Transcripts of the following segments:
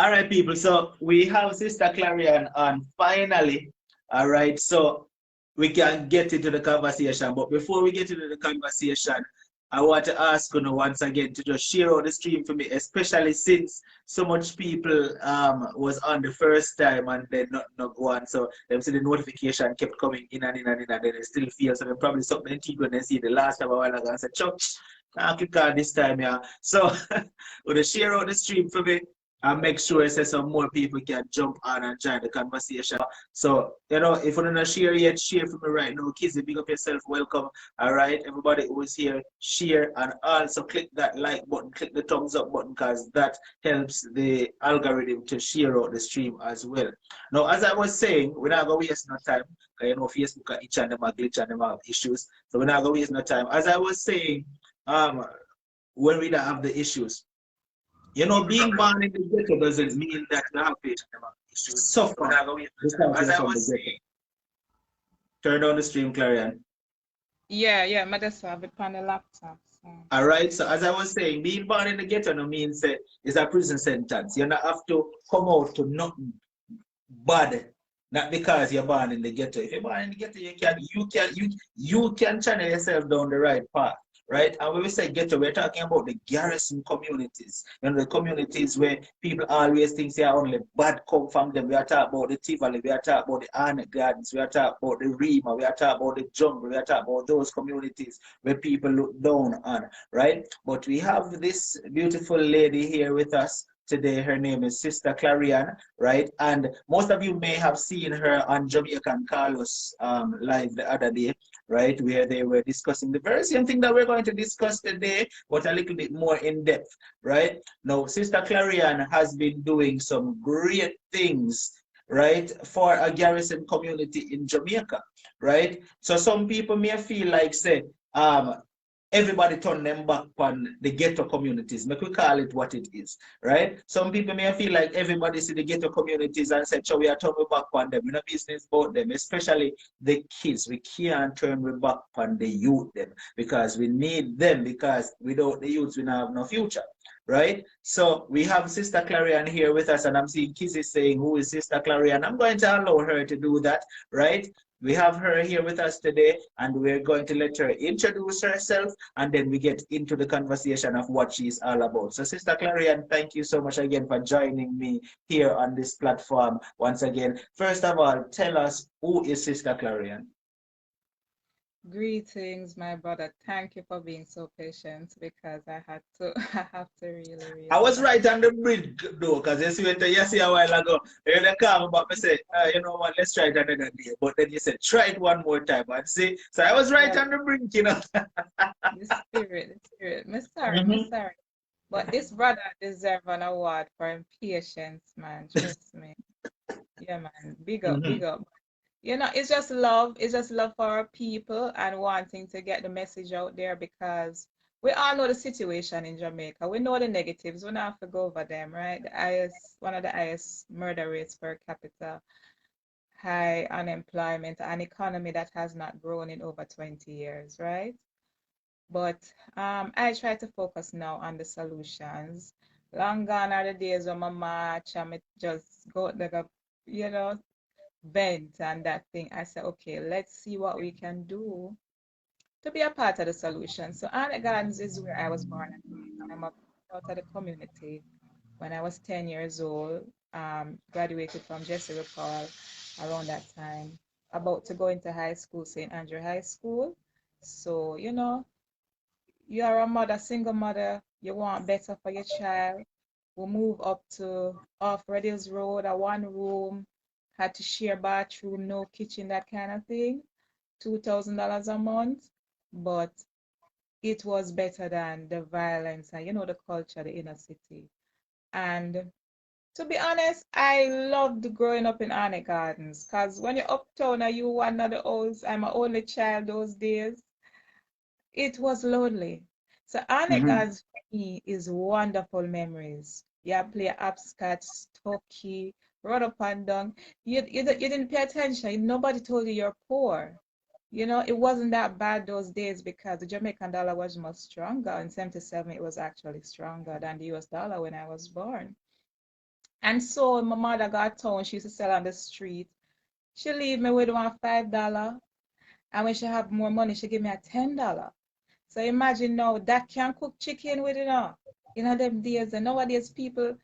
All right, people. So we have Sister Clarion on finally. All right. So we can get into the conversation. But before we get into the conversation, I want to ask you once again to just share out the stream for me, especially since so much people was on the first time and then not go on. So them see the notification kept coming in and in and in and then they still feel so they probably something cheap when they see the last time a while ago and said, Chuck, I click on this time, yeah. So would you share out the stream for me? And make sure say some more people can jump on and join the conversation. So, if you're not share yet, share for me right now. Kizzy, big up yourself. Welcome. All right. Everybody who is here, share and also click that like button, click the thumbs up button because that helps the algorithm to share out the stream as well. Now, as I was saying, we're not going to waste no time. Facebook each and them are glitch and them have issues. So we're not going to waste no time. As I was saying, when we don't have the issues, being born in the ghetto doesn't mean that you have to suffer because you're from the ghetto. Turn on the stream, Clarion. Yeah, I just have it on the laptop. So. All right, so as I was saying, being born in the ghetto no means it's a prison sentence. You don't have to come out to nothing bad, not because you're born in the ghetto. If you're born in the ghetto, you can channel yourself down the right path. Right? And when we say ghetto, we're talking about the garrison communities. The communities where people always think they are only bad come from them. We are talking about the Tivoli, we are talking about the Arnett Gardens, we are talking about the Rima, we are talking about the jungle, we are talking about those communities where people look down on, right? But we have this beautiful lady here with us today. Her name is Sister Clarion, right? And most of you may have seen her on Jamaican Carlos live the other day, right? Where they were discussing the very same thing that we're going to discuss today, but a little bit more in depth, right? Now, Sister Clarion has been doing some great things, right, for a garrison community in Jamaica, right? So some people may feel like, say, everybody turn them back on the ghetto communities. Make we call it what it is, right? Some people may feel like everybody see the ghetto communities and say, so we are turning back on them. We no business about them, especially the kids. We can't turn we back on the youth them because we need them because without the youth, we don't have no future. Right? So we have Sister Clarion here with us, and I'm seeing Kizzy saying, who is Sister Clarion? I'm going to allow her to do that, right? We have her here with us today, and we're going to let her introduce herself, and then we get into the conversation of what she's all about. So, Sister Clarion, thank you so much again for joining me here on this platform once again. First of all, tell us, who is Sister Clarion? Greetings, my brother. Thank you for being so patient because I had to, I have to really I was thank right on the bridge though, because you see a while ago, you didn't come about me say, you know what, let's try it another day. But then you said, try it one more time. And see, so I was right yeah, on the brink. the spirit. Mhm. Me sorry. But this brother deserve an award for his patience, man. Trust me. Yeah, man. Big up, big Mhm. up. It's just love. It's just love for our people and wanting to get the message out there because we all know the situation in Jamaica. We know the negatives. We don't have to go over them, right? One of the highest murder rates per capita, high unemployment, an economy that has not grown in over 20 years, right? But I try to focus now on the solutions. Long gone are the days when my march and me just go like a, you know, vent and that thing. I said, okay, let's see what we can do to be a part of the solution. So Anna Gardens is where I was born and raised. I'm a part of the community. When I was 10 years old, graduated from Jesse Paul around that time, about to go into high school, St. Andrew High School. So, you are a mother, single mother, you want better for your child. We move up to off Reddy's Road, a one room, had to share bathroom, no kitchen, that kind of thing. $2,000 a month, but it was better than the violence and the culture, the inner city. And to be honest, I loved growing up in Arnett Gardens because when you're uptown and you one of the olds, I'm an only child those days, it was lonely. So Arnett Mhm. Gardens for me is wonderful memories. Yeah, play hopscotch, stocky, run up and down. You didn't pay attention. Nobody told you you're poor. It wasn't that bad those days because the Jamaican dollar was much stronger. In 77, it was actually stronger than the US dollar when I was born. And so my mother got town, she used to sell on the street. She leave me with $5. And when she have more money, she give me a $10. So imagine now that can cook chicken with it now. You know them days and nowadays people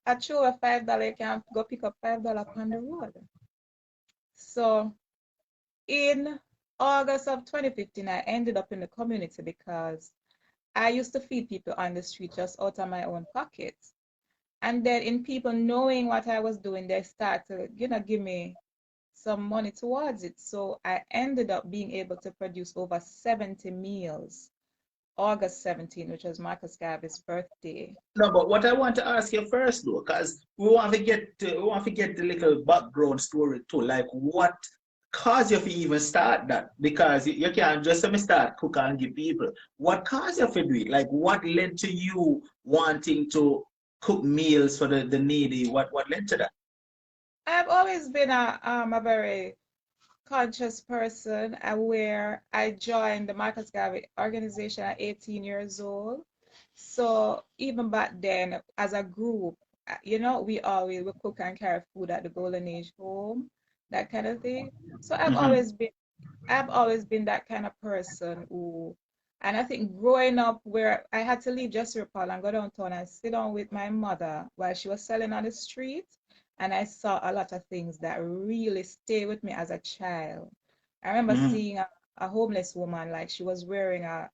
are throw a $5, you can go pick up $5 on the road. So in August of 2015, I ended up in the community because I used to feed people on the street just out of my own pockets. And then in people knowing what I was doing, they start to, give me some money towards it. So I ended up being able to produce over 70 meals, August 17, which was Marcus Garvey's birthday. No, but what I want to ask you first, though, because we want to get the little background story too. Like, what caused you to even start that? Because you can't just let me start cook and give people. What caused you to do it? Like, what led to you wanting to cook meals for the needy? What led to that? I've always been a very conscious person, where I joined the Marcus Garvey organization at 18 years old. So even back then, as a group, we always would cook and carry food at the Golden Age home, that kind of thing. So Mm-hmm. I've always been that kind of person who, and I think growing up where I had to leave Jesse Paul and go downtown and sit down with my mother while she was selling on the street, and I saw a lot of things that really stay with me as a child. I remember Mm-hmm. seeing a homeless woman, like she was wearing a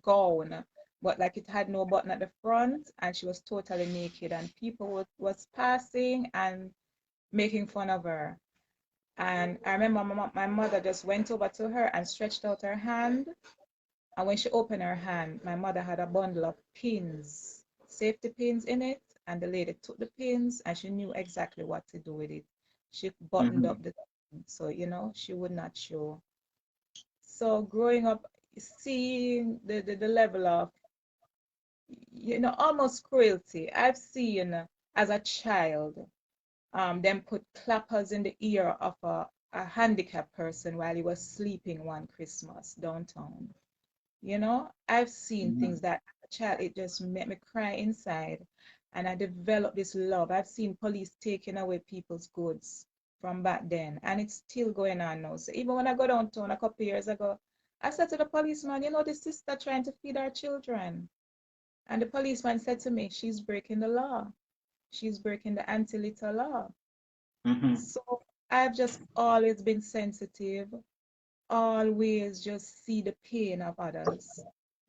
gown, but like it had no button at the front, and she was totally naked, and people was passing and making fun of her. And I remember my mother just went over to her and stretched out her hand. And when she opened her hand, my mother had a bundle of pins, safety pins in it. And the lady took the pins and she knew exactly what to do with it. She buttoned Mm-hmm. up the thing so, she would not show. So growing up, seeing the level of, almost cruelty I've seen as a child, them put clappers in the ear of a handicapped person while he was sleeping one Christmas downtown. I've seen Mm-hmm. things that as a child, it just made me cry inside. And I developed this love. I've seen police taking away people's goods from back then, and it's still going on now. So even when I go downtown a couple years ago, I said to the policeman, this sister trying to feed our children. And the policeman said to me, she's breaking the law. She's breaking the anti-litter law. Mm-hmm. So I've just always been sensitive, always just see the pain of others.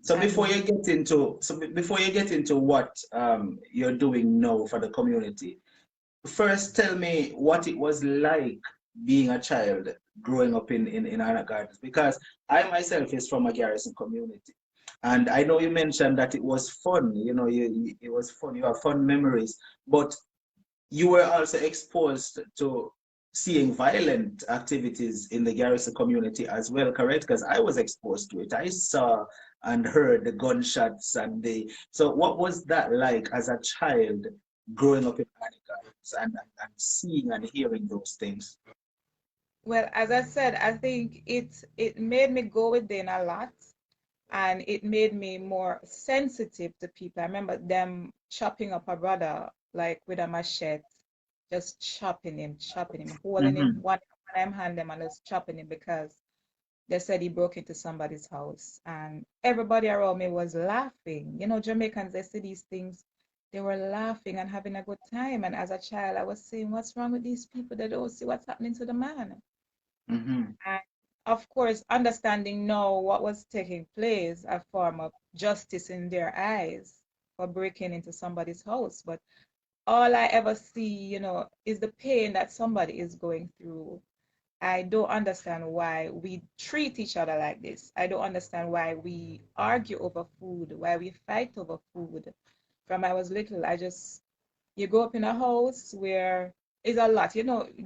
So before And you get into what you're doing now for the community, first tell me what it was like being a child growing up in Anna Gardens, because I myself is from a garrison community. And I know you mentioned that it was fun, it was fun, you have fun memories, but you were also exposed to seeing violent activities in the garrison community as well, correct? Because I was exposed to it. I saw and heard the gunshots so what was that like as a child growing up in America and seeing and hearing those things? well, as I said, I think it made me go within a lot, and it made me more sensitive to people. I remember them chopping up a brother like with a machete, just chopping him, holding him Mm-hmm. one hand them and just chopping him because they said he broke into somebody's house. And everybody around me was laughing. Jamaicans, they see these things, they were laughing and having a good time. And as a child, I was saying, what's wrong with these people? They don't see what's happening to the man. Mm-hmm. And of course, understanding now what was taking place, a form of justice in their eyes for breaking into somebody's house. But all I ever see, is the pain that somebody is going through. I don't understand why we treat each other like this. I don't understand why we argue over food, why we fight over food. From I was little, you grow up in a house where is a lot,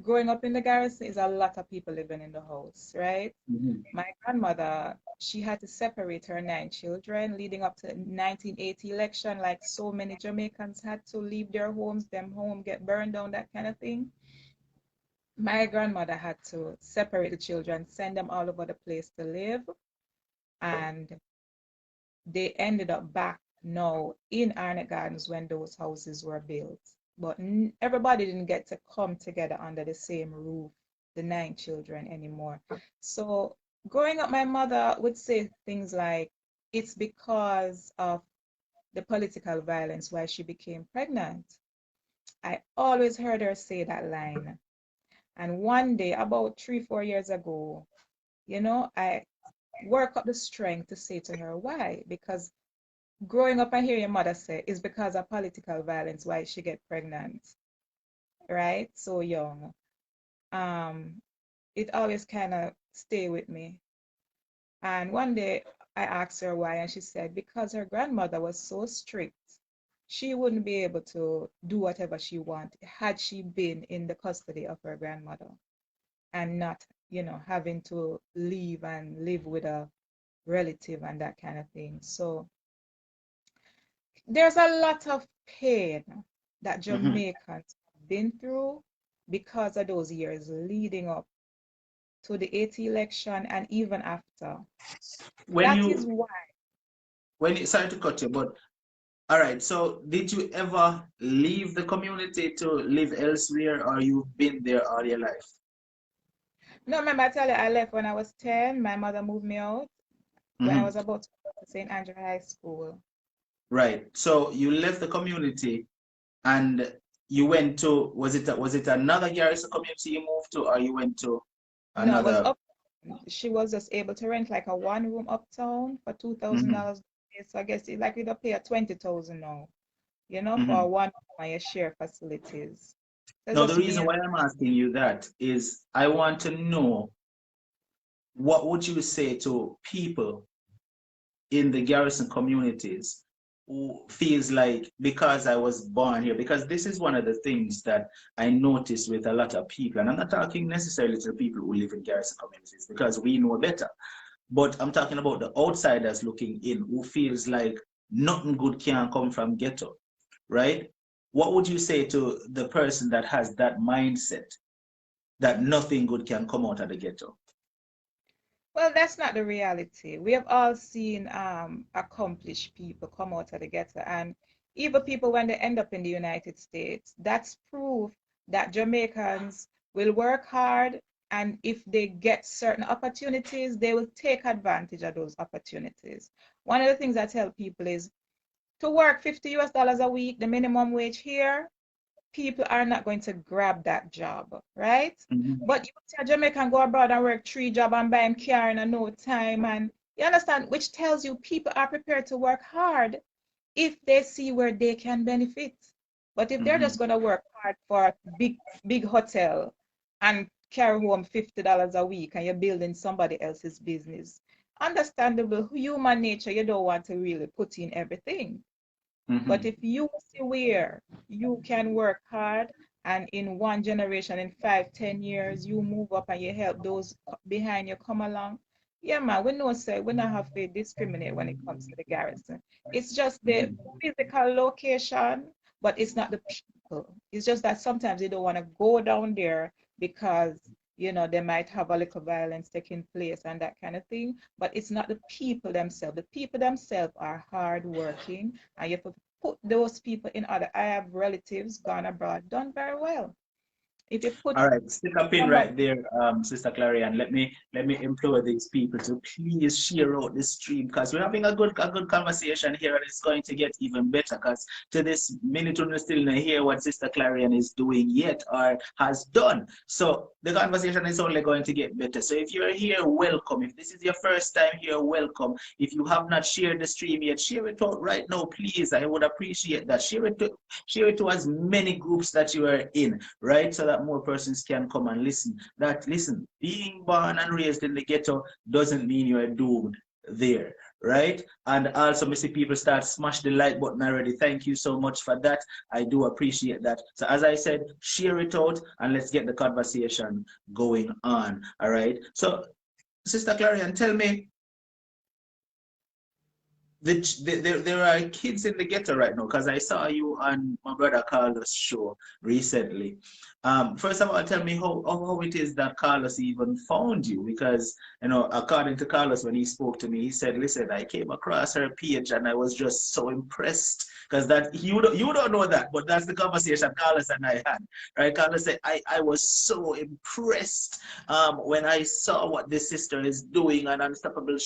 growing up in the garrison is a lot of people living in the house, right? Mm-hmm. My grandmother, she had to separate her 9 children leading up to 1980 election, like so many Jamaicans had to leave their homes, them home get burned down, that kind of thing. My grandmother had to separate the children, send them all over the place to live, and they ended up back now in Arnett Gardens when those houses were built. but everybody didn't get to come together under the same roof, the 9 children anymore. So growing up, my mother would say things like, it's because of the political violence why she became pregnant. I always heard her say that line. And one day, about 3, 4 years ago, I work up the strength to say to her, why? Because growing up, I hear your mother say, it's because of political violence why she get pregnant, right? So young. Um, it always kind of stay with me. And one day I asked her why, and she said because her grandmother was so strict, she wouldn't be able to do whatever she wanted had she been in the custody of her grandmother and not, having to leave and live with a relative and that kind of thing. So there's a lot of pain that Mhm. Jamaicans have been through because of those years leading up to the 80 election and even after. When That is you, why. sorry to cut you, but all right. So did you ever leave the community to live elsewhere, or you've been there all your life? No, remember I tell you, I left when I was 10. My mother moved me out when I Mhm. was about to go to St. Andrew High School. Right. So you left the community and you went to, was it another Garrison community you moved to, or you went to No, it was another? up. She was just able to rent like a 1 room uptown for Mhm. $2,000. So I guess it's like we'd pay a 20,000 now, for a Mhm. 1 room and you share facilities. That's Now, the just me reason and why I'm asking you that is I want to know what would you say to people in the Garrison communities who feels like because I was born here, because this is one of the things that I notice with a lot of people, and I'm not talking necessarily to the people who live in Garrison communities because we know better, but I'm talking about the outsiders looking in who feels like nothing good can come from ghetto, right? What would you say to the person that has that mindset that nothing good can come out of the ghetto? well, that's not the reality. We have all seen accomplished people come out of the ghetto, and even people when they end up in the United States. That's proof that Jamaicans will work hard, and if they get certain opportunities, they will take advantage of those opportunities. One of the things I tell people is to work $50 a week, the minimum wage here, people are not going to grab that job, right? Mhm. But you see a Jamaican go abroad and work 3 jobs and buy him car in a no time, and you understand, which tells you people are prepared to work hard if they see where they can benefit. But if they're just Mhm. gonna work hard for a big hotel and carry home $50 a week and you're building somebody else's business, understandable human nature, you don't want to really put in everything. But Mhm. if you see where you can work hard and in one generation, in 5, 10 years, you move up and you help those behind you come along, yeah, man, we know say we don't have to discriminate when it comes to the garrison. It's just the Mhm. physical location, but it's not the people. It's just that sometimes they don't want to go down there because they might have a little violence taking place and that kind of thing. But it's not the people themselves. The people themselves are hardworking, and you have to put those people in order. I have relatives gone abroad, done very well. If you put All right, stick a pin somebody, right there, Sister Clary, and let me implore these people to please share out this stream because we're having a good conversation here, and it's going to get even better. Because to this minute, we still not hear what Sister Clarion is doing yet or has done. So the conversation is only going to get better. So if you're here, welcome. If this is your first time here, welcome. If you have not shared the stream yet, share it out right now, please. I would appreciate that. Share it to as many groups that you are in, right? So that more persons can come and listen. That listen, being born and raised in the ghetto doesn't mean you're doomed there, right? And also, I see people start smash the like button already. Thank you so much for that. I do appreciate that. So as I said, share it out and let's get the conversation going on. All right. So, Sister Clarion, tell me, there are kids in the ghetto right now, because I saw you on my brother Carlos show recently. First of all, tell me how it is that Carlos even found you, because you know, according to Carlos, when he spoke to me, he said, "Listen, I came across her page and I was just so impressed." Because that you don't know that, but that's the conversation Carlos and I had. Right? Carlos said, "I was so impressed when I saw what this sister is doing and Unstoppable.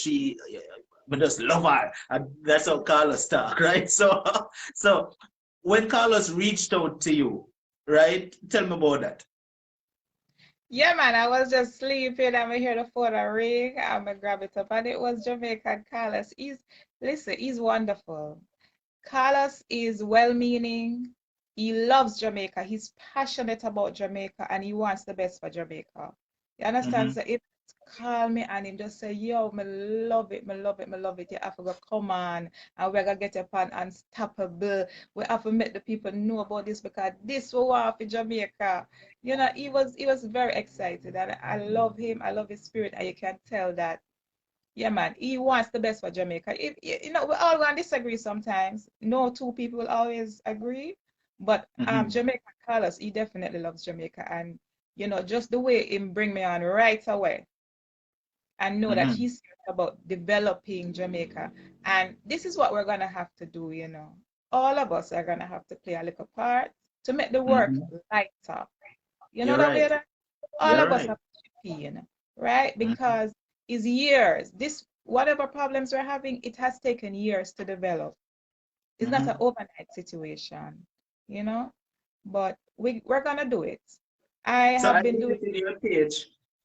We just love her." And that's how Carlos talk, right? So when Carlos reached out to you, right? Tell me about that. Yeah, man, I was just sleeping and I hear the phone ring. I'm gonna grab it up, and it was Jamaican Carlos. Listen, he's wonderful. Carlos is well-meaning. He loves Jamaica. He's passionate about Jamaica and he wants the best for Jamaica. You understand? Mm-hmm. So if call me and him just say, yo, me love it, me love it, me love it. You have to go come on and we're gonna get up on Unstoppable. We have to make the people know about this because this will want for Jamaica. You know, he was very excited and I love him. I love his spirit and you can tell that. Yeah, man, he wants the best for Jamaica. You know, we all going to disagree sometimes. No two people will always agree, but Mm-hmm. Jamaica Carlos, he definitely loves Jamaica, and you know, just the way him bring me on right away, and know that Mm-hmm. he's serious about developing Jamaica, and this is what we're gonna have to do. You know, all of us are gonna have to play a little part to make the work Mm-hmm. lighter. You know You're that way right. that all You're of us right. have to chip in, right? Mm-hmm. Because it's years. This whatever problems we're having, it has taken years to develop. It's not an Mm-hmm. overnight situation, you know. But we're gonna do it. I So have been doing.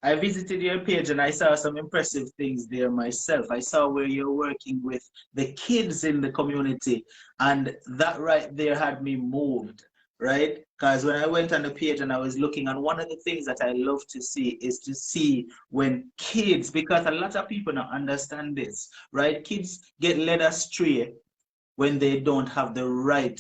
I visited your page and I saw some impressive things there myself. I saw where you're working with the kids in the community, and that right there had me moved, right? Because when I went on the page and I was looking, and one of the things that I love to see is to see when kids, because a lot of people don't understand this, right? Kids get led astray when they don't have the right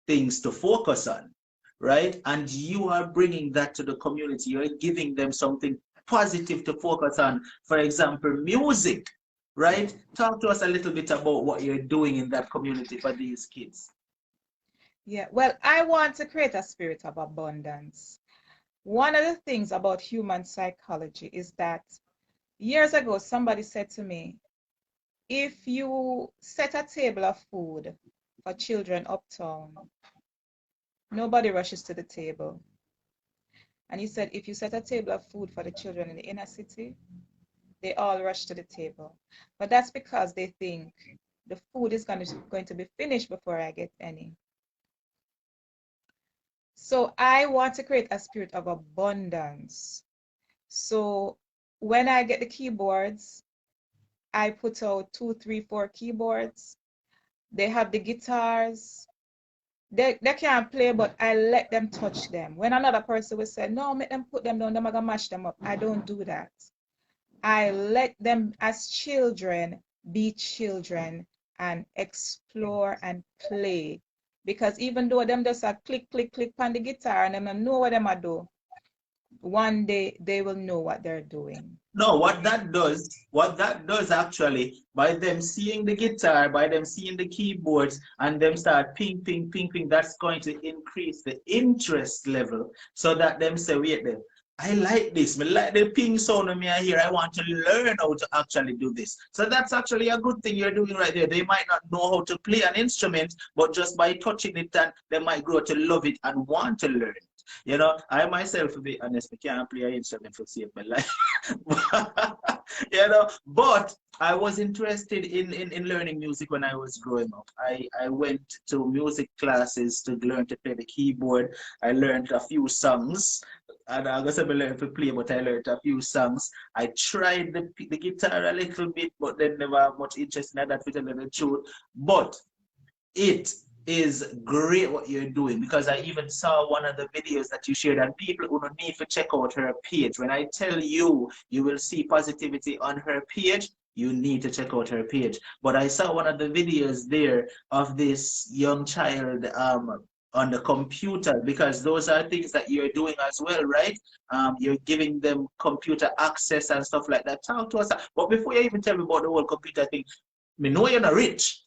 things to focus on, right? And you are bringing that to the community. You're giving them something positive to focus on. For example, music, right? Talk to us a little bit about what you're doing in that community for these kids. Yeah, well, I want to create a spirit of abundance. One of the things about human psychology is that years ago somebody said to me, if you set a table of food for children uptown, nobody rushes to the table. And he said, if you set a table of food for the children in the inner city, they all rush to the table. But that's because they think the food is going to be finished before I get any. So I want to create a spirit of abundance. So when I get the keyboards, I put out 2, 3, 4 keyboards. They have the guitars. They can't play, but I let them touch them. When another person will say, no, make them put them down, they're gonna mash them up. I don't do that. I let them, as children, be children and explore and play. Because even though them just a click, click, click on the guitar and them don't know what them are do, one day they will know what they're doing. No, what that does actually, by them seeing the guitar, by them seeing the keyboards, and them start ping, ping, ping, ping, that's going to increase the interest level so that them say, wait there, I like this. I like the ping sound of me I hear. I want to learn how to actually do this. So that's actually a good thing you're doing right there. They might not know how to play an instrument, but just by touching it, and they might grow to love it and want to learn it. You know, I myself, to be honest, I can't play an instrument for save my life. You know, but I was interested in learning music when I was growing up. I went to music classes to learn to play the keyboard. I learned a few songs. And I guess I learned to play, but I learned a few songs. I tried the guitar a little bit, but then never have much interest in that, to tell you the truth. But it is great what you're doing, because I even saw one of the videos that you shared, and people who don't need to check out her page. When I tell you, you will see positivity on her page, you need to check out her page. But I saw one of the videos there of this young child on the computer, because those are things that you're doing as well, right? You're giving them computer access and stuff like that. Talk to us. But before you even tell me about the whole computer thing, me know you're not rich.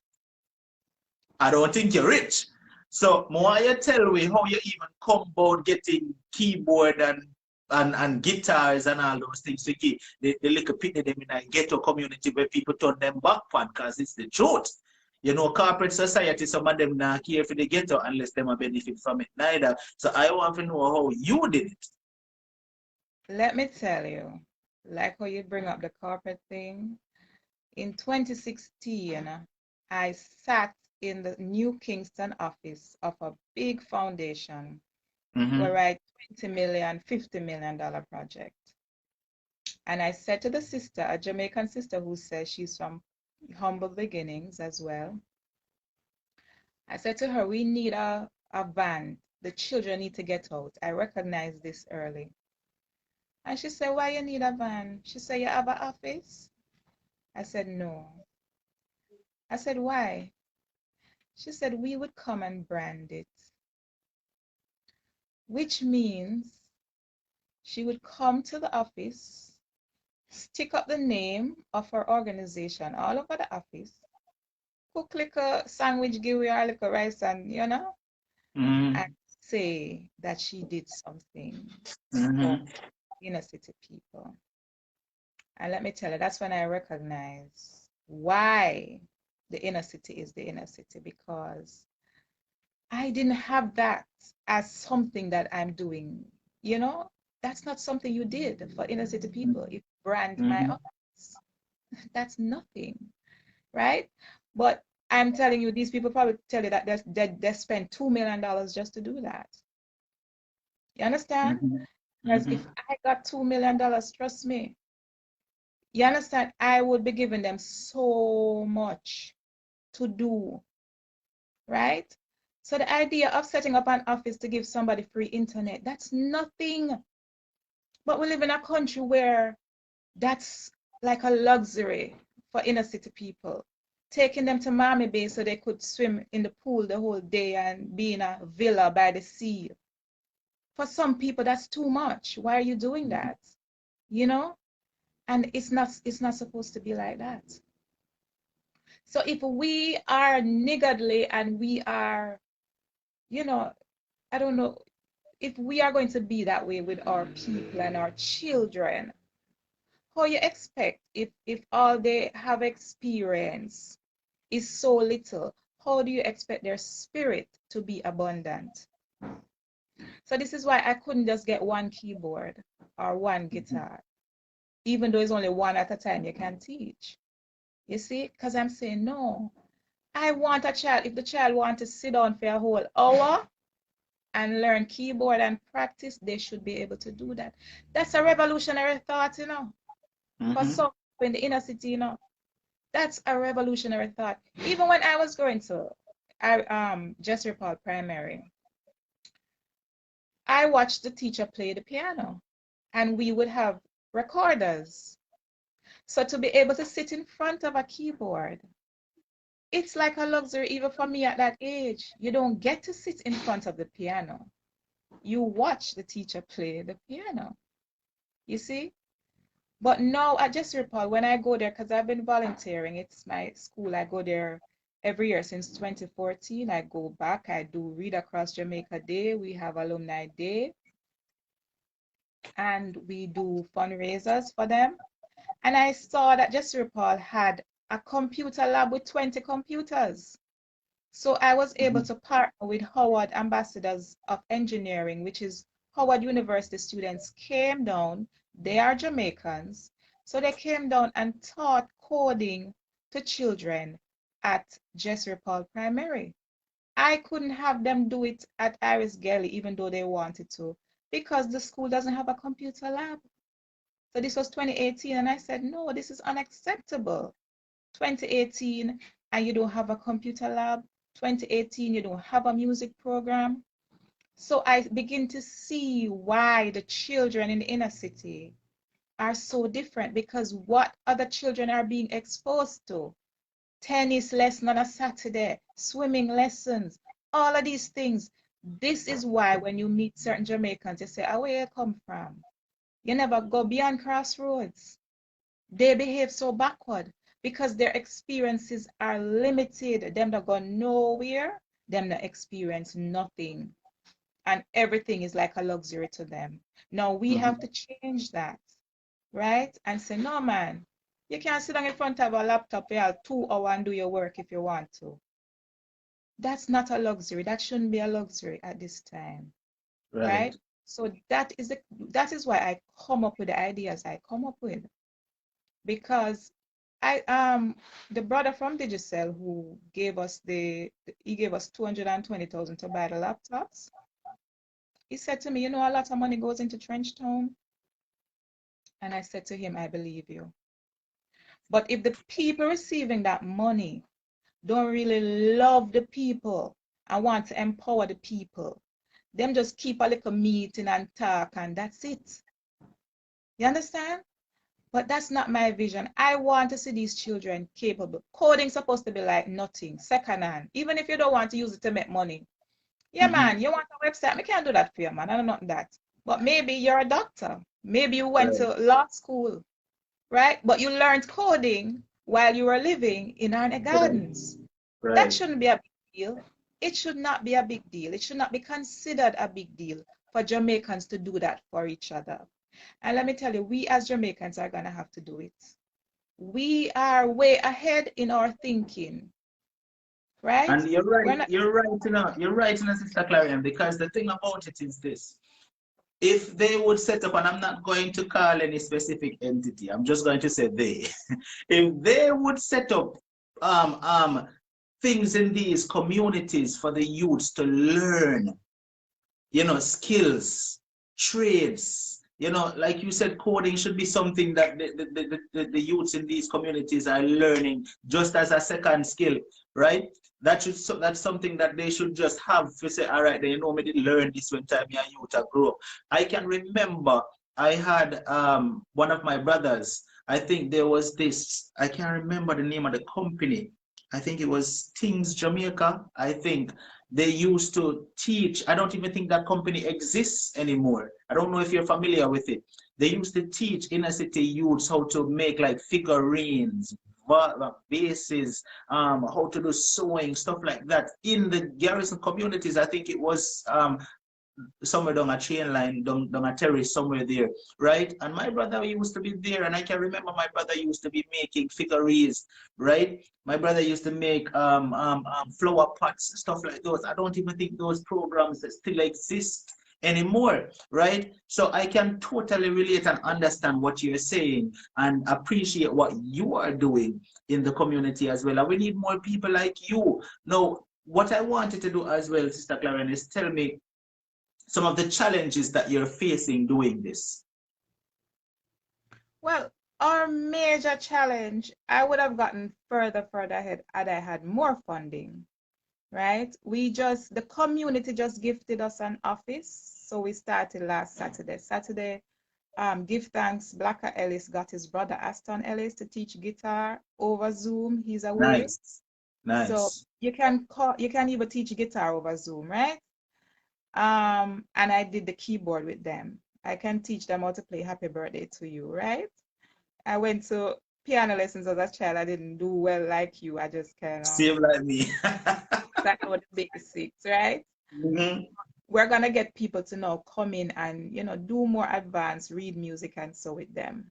I don't think you're rich. So more you tell me how you even come about getting keyboard and guitars and all those things to give the little pity them in a ghetto community where people turn them back on because it's the truth. You know, corporate society, some of them not care for the ghetto unless them a benefit from it neither. So I want to know how you did it. Let me tell you, like how you bring up the corporate thing. In 2016, I sat in the New Kingston office of a big foundation where I $20 million, $50 million project. And I said to the sister, a Jamaican sister who says she's from humble beginnings as well. I said to her, we need a van. The children need to get out. I recognize this early. And she said, why you need a van? She said, you have an office? I said, no. I said, why? She said, we would come and brand it. Which means she would come to the office, stick up the name of her organization all over the office, cook like a sandwich, give her like a rice and, you know, and say that she did something for inner city people. And let me tell you, that's when I recognize why the inner city is the inner city, because I didn't have that as something that I'm doing. You know, that's not something you did for inner city people. If brand my office, that's nothing, right? But I'm telling you, these people probably tell you that they spend $2 million just to do that. You understand? Because if I got $2 million, trust me, you understand, I would be giving them so much to do, right? So the idea of setting up an office to give somebody free internet, that's nothing. But we live in a country where that's like a luxury for inner city people. Taking them to Miami Bay so they could swim in the pool the whole day and be in a villa by the sea. For some people, that's too much. Why are you doing that? You know? And it's not supposed to be like that. So if we are niggardly and we are, you know, I don't know, if we are going to be that way with our people and our children, how you expect if all they have experience is so little, how do you expect their spirit to be abundant? So this is why I couldn't just get one keyboard or one guitar, even though it's only one at a time you can teach. You see, because I'm saying, no, I want a child, if the child wants to sit down for a whole hour and learn keyboard and practice, they should be able to do that. That's a revolutionary thought, you know. For some in the inner city, you know, that's a revolutionary thought. Even when I was going to Jesse Paul Primary, I watched the teacher play the piano, and we would have recorders. So to be able to sit in front of a keyboard, it's like a luxury even for me at that age. You don't get to sit in front of the piano. You watch the teacher play the piano. You see? But now at Jesse Paul, when I go there, because I've been volunteering, it's my school, I go there every year since 2014. I go back, I do Read Across Jamaica Day, we have Alumni Day, and we do fundraisers for them. And I saw that Jesse Paul had a computer lab with 20 computers. So I was able to partner with Howard Ambassadors of Engineering, which is Howard University students came down. They are Jamaicans. So they came down and taught coding to children at Jesse Paul Primary. I couldn't have them do it at Iris Gelly, even though they wanted to, because the school doesn't have a computer lab. So this was 2018, and I said, no, this is unacceptable. 2018, and you don't have a computer lab. 2018, you don't have a music program. So I begin to see why the children in the inner city are so different, because what other children are being exposed to, tennis lesson on a Saturday, swimming lessons, all of these things. This is why when you meet certain Jamaicans, you say, where you come from? You never go beyond Crossroads. They behave so backward because their experiences are limited. Them that go nowhere, them that experience nothing. And everything is like a luxury to them. Now we have to change that, right? And say, no, man, you can't sit down in front of a laptop for 2 hours and do your work if you want to. That's not a luxury. That shouldn't be a luxury at this time, right? So that is why I come up with the ideas I come up with. Because the brother from Digicel who gave us he gave us 220,000 to buy the laptops. He said to me, you know, a lot of money goes into Trenchtown. And I said to him, I believe you. But if the people receiving that money don't really love the people and want to empower the people, them just keep a little meeting and talk and that's it. You understand? But that's not my vision. I want to see these children capable. Coding's supposed to be like nothing, secondhand. Even if you don't want to use it to make money. Yeah, man, you want a website? I can't do that for you, man. I don't know that. But maybe you're a doctor. Maybe you went to law school, right? But you learned coding while you were living in our gardens. That shouldn't be a big deal. It should not be a big deal. It should not be considered a big deal for Jamaicans to do that for each other. And let me tell you, we as Jamaicans are going to have to do it. We are way ahead in our thinking, right? And you're right. You're right, Sister Clarion, because the thing about it is this. If they would set up, and I'm not going to call any specific entity, I'm just going to say they. If they would set up things in these communities for the youths to learn, you know, skills, trades, you know, like you said, coding should be something that the youths in these communities are learning just as a second skill, right? That's something that they should just have to say, all right, then you know me did learn this when time your youth are grow. I can remember I had one of my brothers, I think there was this, I can't remember the name of the company. I think it was Things Jamaica, I think. They used to teach, I don't even think that company exists anymore. I don't know if you're familiar with it. They used to teach inner city youths how to make like figurines, bases, how to do sewing, stuff like that. In the garrison communities, I think it was somewhere down a train line, down a terrace somewhere there, right? And my brother used to be there, and I can remember my brother used to be making figurines, right? My brother used to make flower pots, stuff like those. I don't even think those programs still exist anymore, right? So I can totally relate and understand what you're saying and appreciate what you are doing in the community as well. And we need more people like you. Now, what I wanted to do as well, Sister Clarion, is tell me some of the challenges that you're facing doing this. Well, our major challenge, I would have gotten further ahead had I had more funding, right? The community just gifted us an office. So we started last Saturday. Give thanks, Blacker Ellis got his brother Aston Ellis to teach guitar over Zoom. He's away. Nice. So you can even teach guitar over Zoom, right? And I did the keyboard with them. I can teach them how to play Happy Birthday to You, right? I went to piano lessons as a child. I didn't do well like you. I just kind of same like me. That's what the basics, right? We're gonna get people to now come in and do more advanced, read music and so with them.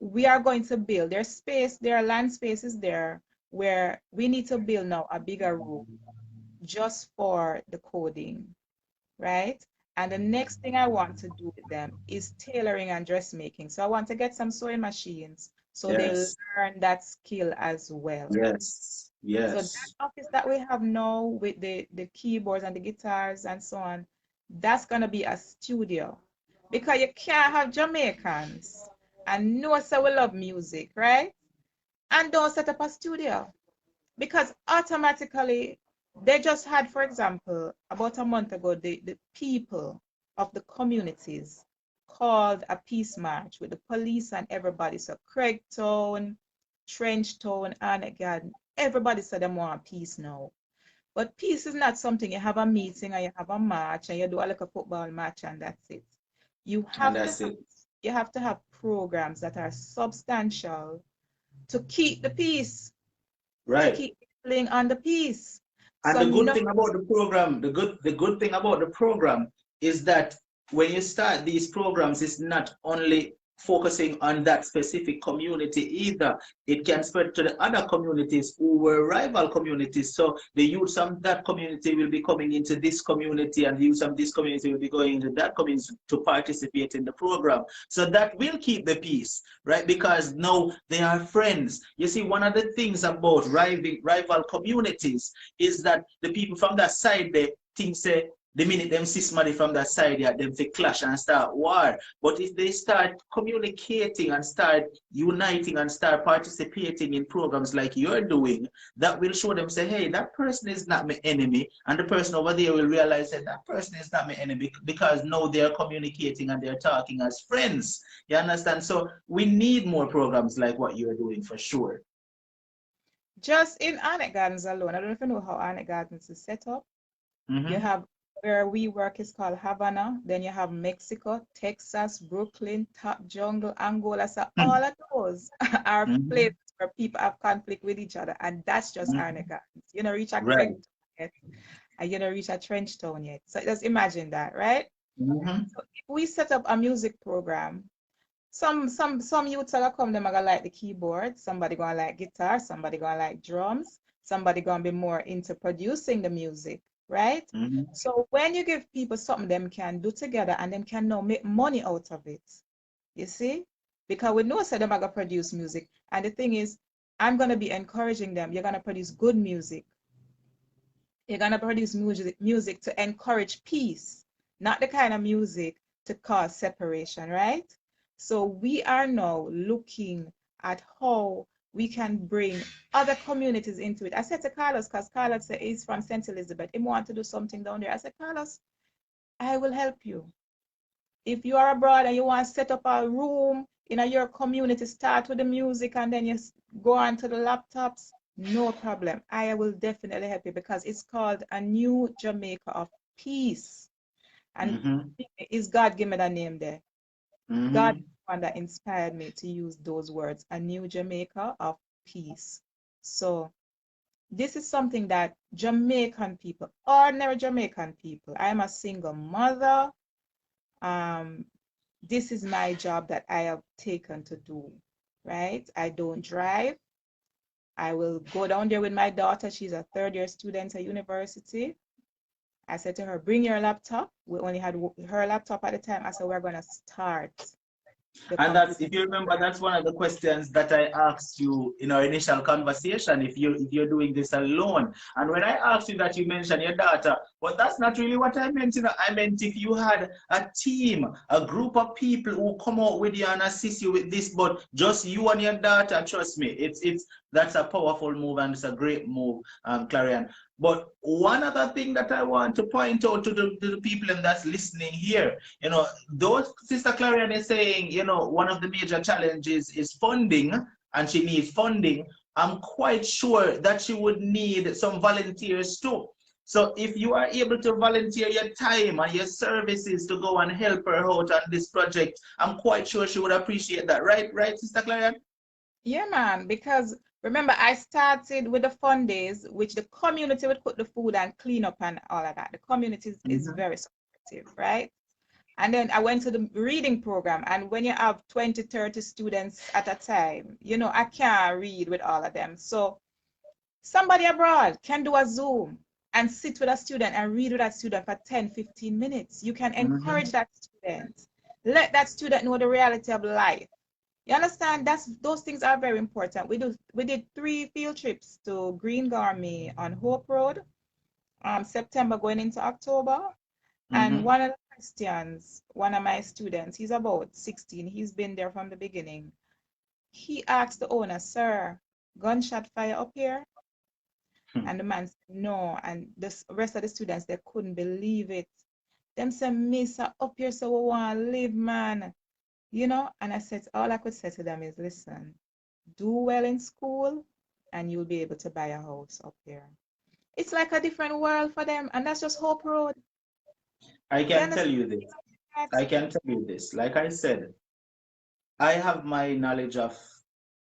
We are going to build. There are land spaces there where we need to build now a bigger room just for the coding, right? And the next thing I want to do with them is tailoring and dressmaking. So I want to get some sewing machines so they learn that skill as well. Yes. So that office that we have now with the keyboards and the guitars and so on, that's going to be a studio. Because you can't have Jamaicans and know so we love music, right? And don't set up a studio. Because automatically, they just had, for example, about a month ago, the people of the communities called a peace march with the police and everybody. So Craigtown, Trenchtown, Arnett, everybody said they want peace now. But peace is not something you have a meeting and you have a march and you do a little football match and that's it. You have to have programs that are substantial to keep the peace, to Right. keep playing on the peace. And So the good no, thing about the program, the good thing about the program is that when you start these programs, it's not only focusing on that specific community either. It can spread to the other communities who were rival communities. So the youth from that community will be coming into this community, and the youth from this community will be going into that community to participate in the program. So that will keep the peace, right? Because now they are friends. You see, one of the things about rival communities is that the people from that side, they think say the minute them see somebody from that side, yeah, them they clash and start war. But if they start communicating and start uniting and start participating in programs like you're doing, that will show them say, hey, that person is not my enemy, and the person over there will realize that that person is not my enemy because now they're communicating and they're talking as friends. You understand? So we need more programs like what you're doing for sure. just in Onyx Gardens alone, I don't know if you know how Onyx Gardens is set up. You Mm-hmm. have where we work is called Havana. Then you have Mexico, Texas, Brooklyn, Top Jungle, Angola. So all of those are Mm-hmm. places where people have conflict with each other, and that's just Mm-hmm. Onyx Gardens. You know, reach a Right. Craig yet, and you know, reach a Trench Town yet. So just imagine that, right? Mm-hmm. So if we set up a music program, some youths are gonna come, them are gonna like the keyboard, somebody gonna like guitar, somebody gonna like drums, somebody gonna be more into producing the music, right? Mm-hmm. So when you give people something them can do together and them can now make money out of it, you see? Because we know so them are gonna produce music. And the thing is, I'm gonna be encouraging them. You're gonna produce good music. You're gonna produce music to encourage peace, not the kind of music to cause separation, right? So we are now looking at how we can bring other communities into it. I said to Carlos, because Carlos is from St. Elizabeth, he want to do something down there. I said, Carlos, I will help you. If you are abroad and you want to set up a room in your community, start with the music and then you go on to the laptops, no problem. I will definitely help you because it's called a new Jamaica of peace. And Mm-hmm. is God give me that name there? God Mm-hmm. one that inspired me to use those words, a new Jamaica of peace. So this is something that Jamaican people, ordinary Jamaican people, I'm a single mother. Um, this is my job that I have taken to do, right? I don't drive. I will go down there with my daughter. She's a third-year student at university. I said to her, bring your laptop. We only had her laptop at the time. I said, we're going to start the And that's, computer. if you remember, that's one of the questions that I asked you in our initial conversation, if you're doing this alone. And when I asked you that, you mentioned your daughter, but that's not really what I meant. You know, I meant if you had a team, a group of people who come out with you and assist you with this, but just you and your daughter, trust me, it's that's a powerful move and it's a great move, Clarion. But one other thing that I want to point out to the people that's listening here, you know, those Sister Clarion is saying, you know, one of the major challenges is funding, and she needs funding. I'm quite sure that she would need some volunteers too. So if you are able to volunteer your time and your services to go and help her out on this project, I'm quite sure she would appreciate that. Right, Sister Clarion? Yeah, man, because remember, I started with the fun days, which the community would cook the food and clean up and all of that. The community is Mm-hmm. very supportive, right? And then I went to the reading program. And when you have 20, 30 students at a time, you know, I can't read with all of them. So somebody abroad can do a Zoom and sit with a student and read with that student for 10, 15 minutes. You can Mm-hmm. encourage that student. Let that student know the reality of life. You understand? Those things are very important. We did 3 field trips to Green Garmy on Hope Road, September going into October. And Mm-hmm. one of the Christians, one of my students, he's about 16, he's been there from the beginning. He asked the owner, sir, gunshot fire up here? And the man said, no. And the rest of the students, they couldn't believe it. Them said, miss, up here, so we want to live, man. You know, and I said, all I could say to them is, listen, do well in school and you'll be able to buy a house up here. It's like a different world for them, and that's just Hope Road. I You can tell understand you this. that? I can tell you this. Like I said, I have my knowledge of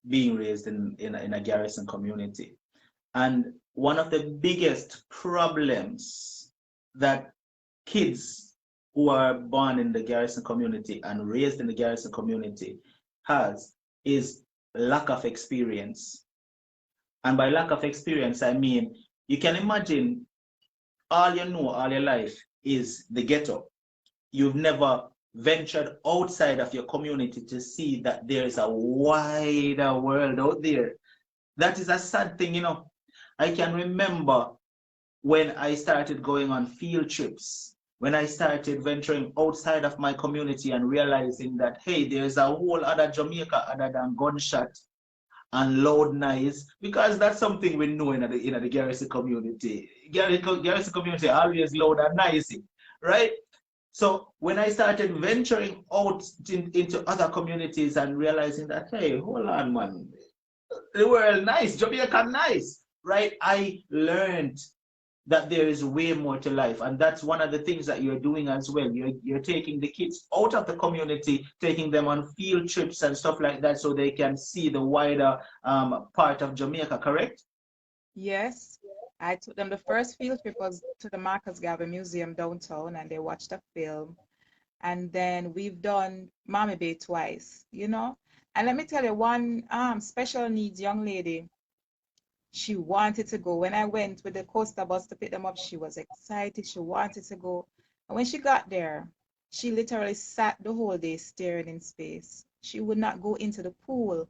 being raised in a garrison community. And one of the biggest problems that kids who are born in the garrison community and raised in the garrison community has is lack of experience. And by lack of experience, I mean, you can imagine all you know all your life is the ghetto. You've never ventured outside of your community to see that there is a wider world out there. That is a sad thing, you know. I can remember when I started going on field trips, when I started venturing outside of my community and realizing that, hey, there's a whole other Jamaica other than gunshot and loud noise, because that's something we know in the garrison community. Garrison community always loud and noisy, right? So when I started venturing out into other communities and realizing that, hey, hold on, man, the world nice, Jamaica nice, right? I learned that there is way more to life. And that's one of the things that you're doing as well. You're taking the kids out of the community, taking them on field trips and stuff like that so they can see the wider part of Jamaica, correct? Yes. I took them, the first field trip was to the Marcus Garvey Museum downtown, and they watched a film. And then we've done Mommy Bay twice, you know. And let me tell you, one special needs young lady, she wanted to go. When I went with the coaster bus to pick them up, she was excited. She wanted to go. And when she got there, she literally sat the whole day staring in space. She would not go into the pool.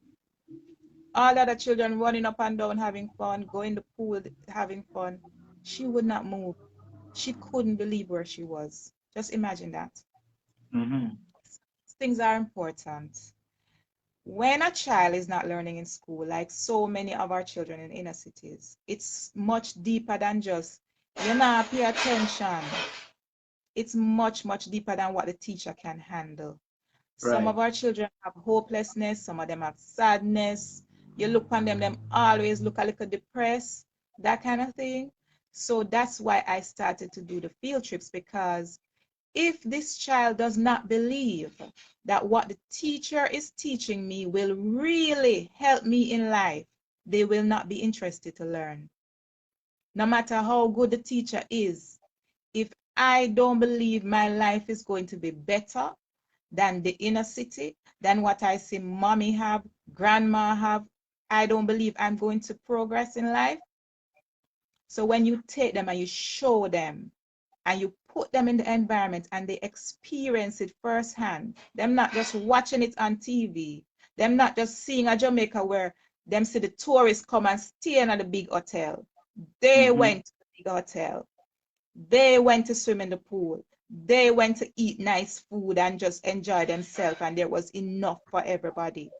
All the other children running up and down having fun, going in the pool having fun. She would not move. She couldn't believe where she was. Just imagine that. Mm-hmm. Things are important. When a child is not learning in school, like so many of our children in inner cities, it's much deeper than just, you know, pay attention. It's much, much deeper than what the teacher can handle. Some Right. of our children have hopelessness, some of them have sadness. You look on them always look a little depressed, that kind of thing. So that's why I started to do the field trips, because if this child does not believe that what the teacher is teaching me will really help me in life, they will not be interested to learn. No matter how good the teacher is, if I don't believe my life is going to be better than the inner city, than what I see mommy have, grandma have, I don't believe I'm going to progress in life. So when you take them and you show them and you put them in the environment and they experience it firsthand, them not just watching it on TV, them not just seeing a Jamaica where them see the tourists come and stay in at the big hotel. They went to the big hotel. They went to swim in the pool. They went to eat nice food and just enjoy themselves, and there was enough for everybody.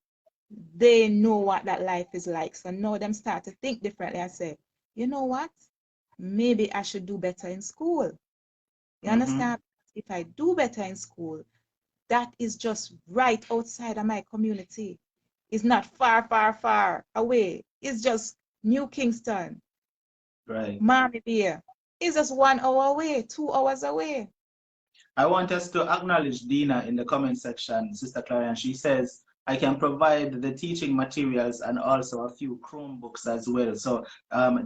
They know what that life is like. So now them start to think differently and say, you know what? Maybe I should do better in school. You understand? If I do better in school, that is just right outside of my community. It's not far, far, far away. It's just New Kingston. Right. Mommy Bear. It's just 1 hour away, 2 hours away. I want us to acknowledge Dina in the comment section, Sister Clarion. She says, I can provide the teaching materials and also a few Chromebooks as well. So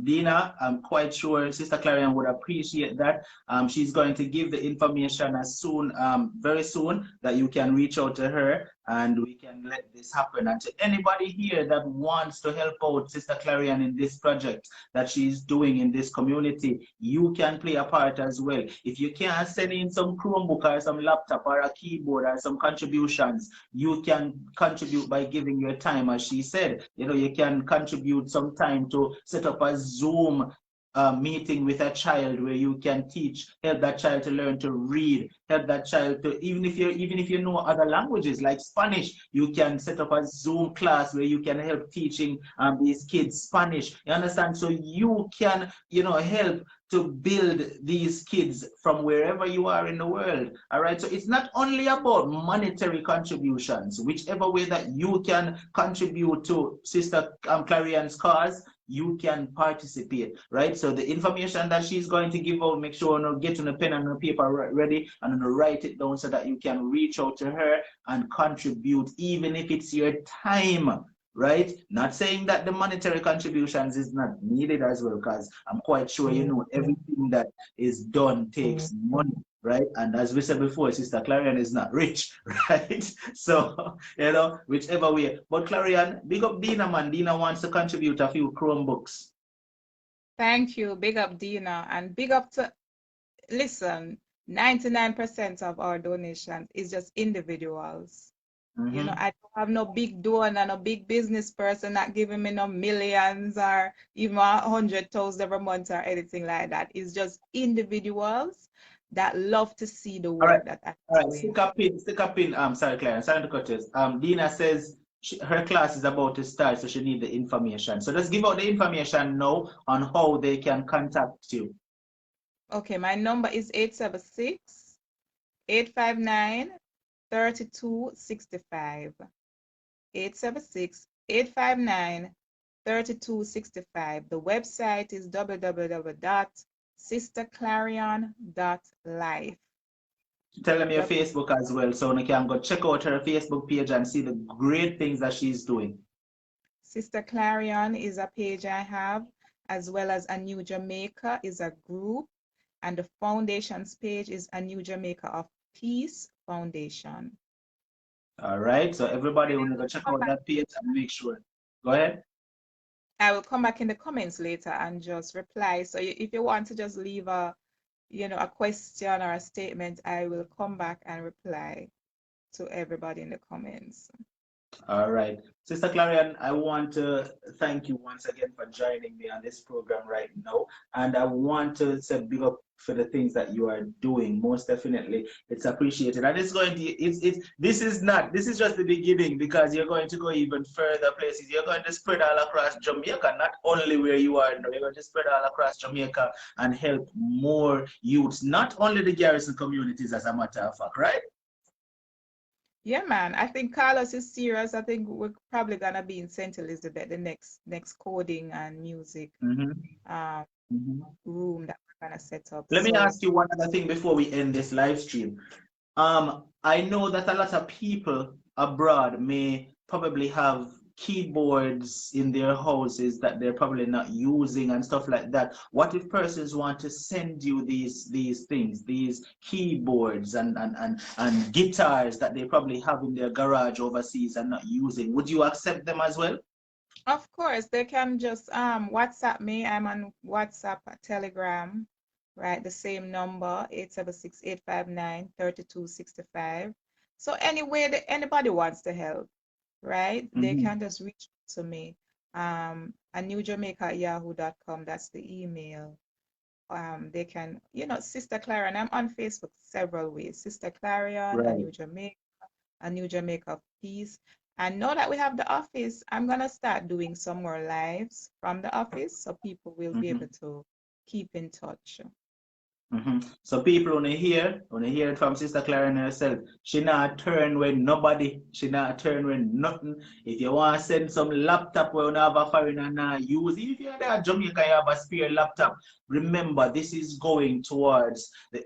Dina, I'm quite sure Sister Clarion would appreciate that. She's going to give the information as soon, very soon, that you can reach out to her and we can let this happen. And to anybody here that wants to help out Sister Clarion in this project that she's doing in this community, you can play a part as well. If you can't send in some Chromebook or some laptop or a keyboard or some contributions, you can contribute by giving your time. As she said, you know, you can contribute some time to set up a Zoom meeting with a child where you can teach, help that child to learn to read, help that child to, even if you know other languages like Spanish, you can set up a Zoom class where you can help teaching these kids Spanish. You understand? So you can, you know, help to build these kids from wherever you are in the world. All right. So it's not only about monetary contributions, whichever way that you can contribute to Sister Clarion's cause, you can participate, right? So the information that she's going to give out, make sure you get on a pen and a paper ready and write it down so that you can reach out to her and contribute, even if it's your time, right? Not saying that the monetary contributions is not needed as well, because I'm quite sure you know everything that is done takes money, right? And as we said before, Sister Clarion is not rich, right? So, you know, whichever way. But Clarion, big up Dina, man. Dina wants to contribute a few Chromebooks. Thank you. Big up Dina, and big up to, listen, 99% of our donations is just individuals. You know, I don't have no big donor, no big business person not giving me no millions or even 100,000 every month or anything like that. It's just individuals that love to see the work that I'm doing. Stick up in, sorry, Claire, sorry to cut you. Dina says her class is about to start, so she needs the information. So let's give out the information now on how they can contact you. Okay, my number is 876-859-3265. 876-859-3265. The website is www.sisterclarion.life. Tell them your Facebook as well, so you can go check out her Facebook page and see the great things that she's doing. Sister Clarion is a page I have, as well as A New Jamaica is a group, and the foundation's page is A New Jamaica of Peace Foundation. All right, so everybody want to go check out that page and make sure. Go ahead. I will come back in the comments later and just reply. So if you want to just leave a, you know, a question or a statement, I will come back and reply to everybody in the comments. All right. Sister Clarion, I want to thank you once again for joining me on this program right now. And I want to say big up for the things that you are doing. Most definitely, it's appreciated. And it's going to, this is just the beginning, because you're going to go even further places. You're going to spread all across Jamaica, not only where you are now. You're going to spread all across Jamaica and help more youths, not only the garrison communities, as a matter of fact, right? Yeah, man. I think Carlos is serious. I think we're probably gonna be in St. Elizabeth, the next coding and music room that we're gonna set up. Let me ask you one other thing before we end this live stream. I know that a lot of people abroad may probably have keyboards in their houses that they're probably not using and stuff like that. What if persons want to send you these things, these keyboards and guitars that they probably have in their garage overseas and not using? Would you accept them as well? Of course, they can just WhatsApp me. I'm on WhatsApp, Telegram, right? The same number, 876-859-3265. So anyway that anybody wants to help, right? They can just reach out to me. anewjamaica@yahoo.com, that's the email. They can, you know, Sister Clarion, I'm on Facebook several ways. Sister Clarion, A New Jamaica, A New Jamaica of Peace. And now that we have the office, I'm gonna start doing some more lives from the office, so people will be able to keep in touch. So people wanna hear it from Sister Clarion herself. She not turn when nobody, she not turn when nothing. If you want to send some laptop where you have a foreigner now use, if you're there Jamaica, you have a spare laptop. Remember, this is going towards the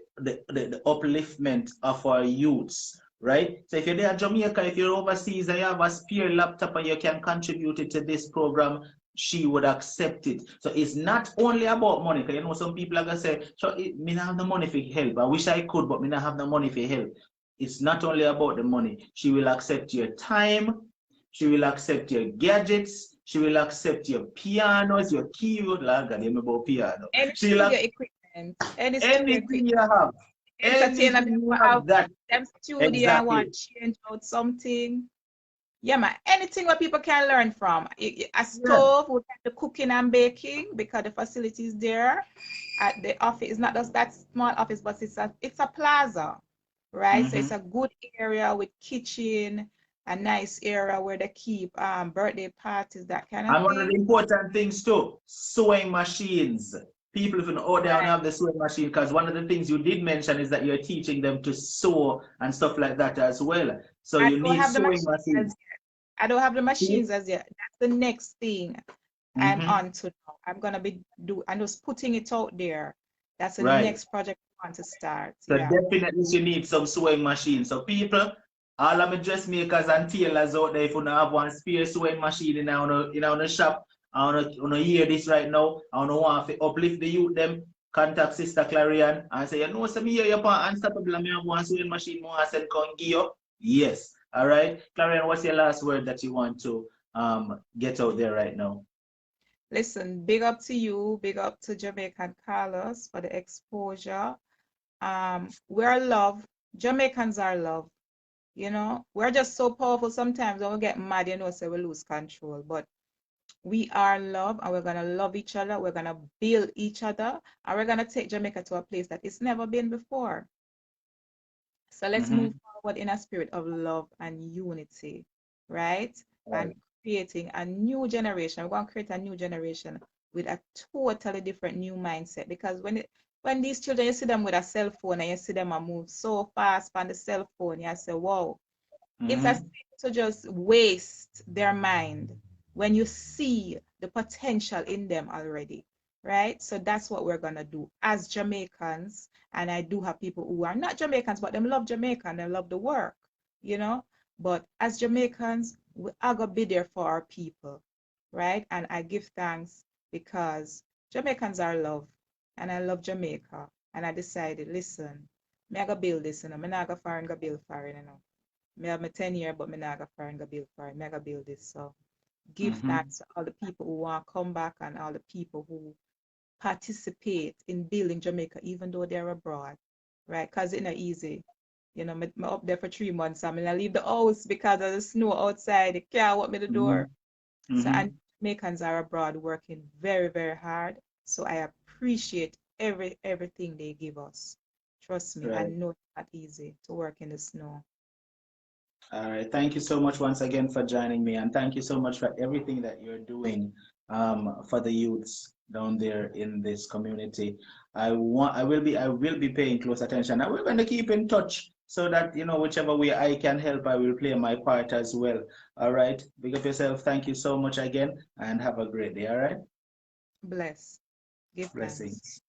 upliftment of our youths. Right? So if you're there Jamaica, if you're overseas and you have a spare laptop and you can contribute it to this program, she would accept it. So it's not only about money, because you know some people are gonna say, so me not have the money for help. I wish I could, but me not have the money for help. It's not only about the money. She will accept your time, she will accept your gadgets, she will accept your pianos, your keyboard, like God, you know about piano. Any studio equipment, anything you have. Entertainer, people have that. Them studio and want to change out something. Yeah, man. Anything where people can learn from. A stove with the cooking and baking, because the facility is there at the office. It's not just that small office, but it's a plaza, right? So it's a good area with kitchen, a nice area where they keep birthday parties, that kind of thing. And one of the important things too, sewing machines. People from out there have the sewing machine, because one of the things you did mention is that you're teaching them to sew and stuff like that as well. So you need sewing machines. I don't have the machines as yet. That's the next thing I'm on to now. I'm gonna I'm just putting it out there. That's the next project I want to start. So definitely you need some sewing machines. So people, all of my dressmakers and tailors out there, if you don't have one spare sewing machine in our shop, I want to hear this right now. I want to uplift the youth them. Contact Sister Clarion and say, you know, some here you're unstoppable and me have one sewing machine more send come give you. Yes. All right. Clarion, what's your last word that you want to get out there right now? Listen, big up to you, big up to Jamaican Carlos for the exposure. We're love. Jamaicans are love. You know, we're just so powerful sometimes when we get mad, you know, so we lose control. But we are love and we're gonna love each other, we're gonna build each other, and we're gonna take Jamaica to a place that it's never been before. So let's move forward in a spirit of love and unity, right? And creating a new generation. We're going to create a new generation with a totally different new mindset. Because when these children, you see them with a cell phone and you see them move so fast on the cell phone, you say, wow, it's a sin to just waste their mind when you see the potential in them already, right? So that's what we're gonna do as Jamaicans. And I do have people who are not Jamaicans, but them love Jamaica and they love the work, you know. But as Jamaicans, we are gonna be there for our people, right? And I give thanks because Jamaicans are love, and I love Jamaica. And I decided, listen, me I go build this, you know. Me not go foreign, go build foreign, you know. Me have my 10 years, but me not go foreign, go build foreign. Me I go build this. So give thanks to all the people who want to come back and all the people who participate in building Jamaica, even though they're abroad, right? Because it's not easy. You know, I'm up there for 3 months. I'm gonna leave the house because of the snow outside. They can't open me the door. So, and Jamaicans are abroad working very, very hard. So I appreciate everything they give us. Trust me, I know it's not easy to work in the snow. All right. Thank you so much once again for joining me, and thank you so much for everything that you're doing for the youths down there in this community. I will be paying close attention, and we're going to keep in touch so that, you know, whichever way I can help, I will play my part as well. All right. Big up yourself. Thank you so much again, and have a great day. All right. Bless. Give thanks. Blessings.